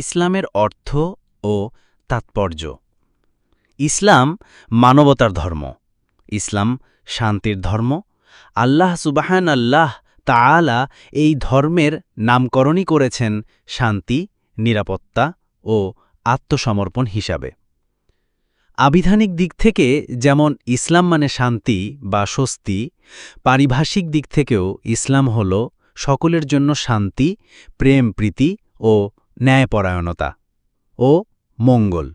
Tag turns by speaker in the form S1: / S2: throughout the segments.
S1: ইসলামের অর্থ ও তাৎপর্য। ইসলাম মানবতার ধর্ম। ইসলাম শান্তির ধর্ম। আল্লাহ সুবহানাল্লাহ তাআলা এই ধর্মের নামকরণই করেছেন শান্তি, নিরাপত্তা ও আত্মসমর্পণ হিসাবে। আবিধানিক দিক থেকে যেমন ইসলাম মানে শান্তি বা স্বস্তি, পারিভাষিক দিক থেকেও ইসলাম হল সকলের জন্য শান্তি, প্রেম, প্রীতি ও ন্যায়পরায়ণতা ও মঙ্গল।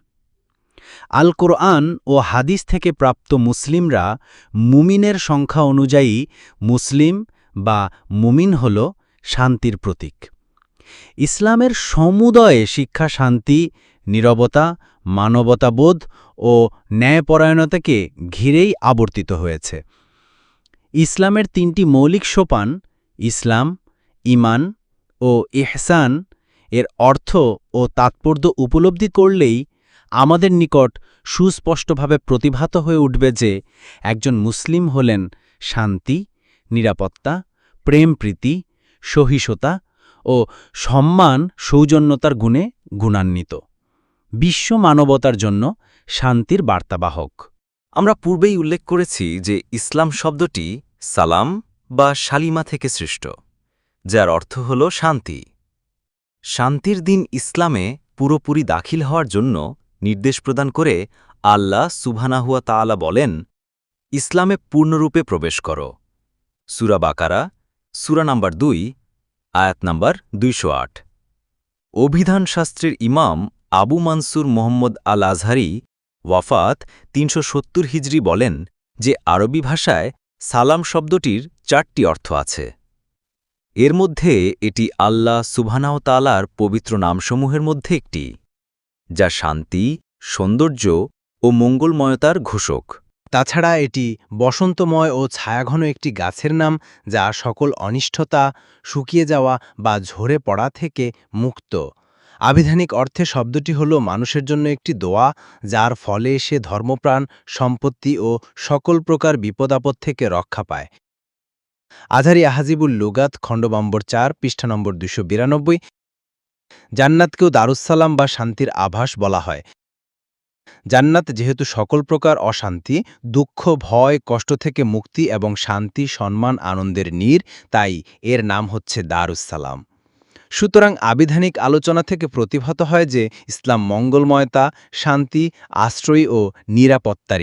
S1: আল কোরআন ও হাদিস থেকে প্রাপ্ত মুসলিমরা মুমিনের সংখ্যা অনুযায়ী মুসলিম বা মুমিন হল শান্তির প্রতীক। ইসলামের সমুদয়ে শিক্ষা শান্তি, নীরবতা, মানবতাবোধ ও ন্যায়পরায়ণতাকে ঘিরেই আবর্তিত হয়েছে। ইসলামের তিনটি মৌলিক সোপান ইসলাম, ঈমান ও ইহসান এর অর্থ ও তাৎপর্য উপলব্ধি করলেই আমাদের নিকট সুস্পষ্টভাবে প্রতিভাত হয়ে উঠবে যে একজন মুসলিম হলেন শান্তি, নিরাপত্তা, প্রেম, প্রীতি, সহিষ্ণুতা ও সম্মান, সৌজন্যতার গুণে গুণান্বিত বিশ্ব মানবতার জন্য শান্তির বার্তাবাহক।
S2: আমরা পূর্বেই উল্লেখ করেছি যে ইসলাম শব্দটি সালাম বা শালিমা থেকে সৃষ্ট, যার অর্থ হল শান্তি। শান্তির দিন ইসলামে পুরোপুরি দাখিল হওয়ার জন্য নির্দেশ প্রদান করে আল্লাহ সুবহানাহু ওয়া তাআলা বলেন, ইসলামে পূর্ণরূপে প্রবেশ করো। সূরা বাকারা, সূরা নাম্বার 2, আয়াত নাম্বার 208। অভিধানশাস্ত্রের ইমাম আবু মানসুর মোহাম্মদ আল আজহারি ওয়াফাত 370 হিজরি বলেন যে আরবি ভাষায় সালাম শব্দটির 4টি অর্থ আছে। এর মধ্যে এটি আল্লাহ সুবহানাহু ওয়া তাআলার পবিত্র নামসমূহের মধ্যে একটি, যা শান্তি, সৌন্দর্য ও মঙ্গলময়তার ঘোষক।
S3: তাছাড়া এটি বসন্তময় ও ছায়াঘন একটি গাছের নাম, যা সকল অনিষ্টতা, শুকিয়ে যাওয়া বা ঝরে পড়া থেকে মুক্ত। আবিধানিক অর্থে শব্দটি হল মানুষের জন্য একটি দোয়া, যার ফলে সে ধর্মপ্রাণ, সম্পত্তি ও সকল প্রকার বিপদাপদ থেকে রক্ষা পায়। আজহারি আহাজিবুল লুগাত খণ্ড নম্বর 4 পৃষ্ঠা নম্বর 292। জান্নাতকেও দারুসসালাম বা শান্তির আভাস বলা হয়। জান্নাত যেহেতু সকল প্রকার অশান্তি, দুঃখ, ভয়, কষ্ট থেকে মুক্তি এবং শান্তি, সম্মান, আনন্দের নীড়, তাই এর নাম হচ্ছে দারুসসালাম। সুতরাং আবিধানিক আলোচনা থেকে প্রতিভাত হয় যে ইসলাম মঙ্গলময়তা, শান্তি, আশ্রয় ও নিরাপত্তারই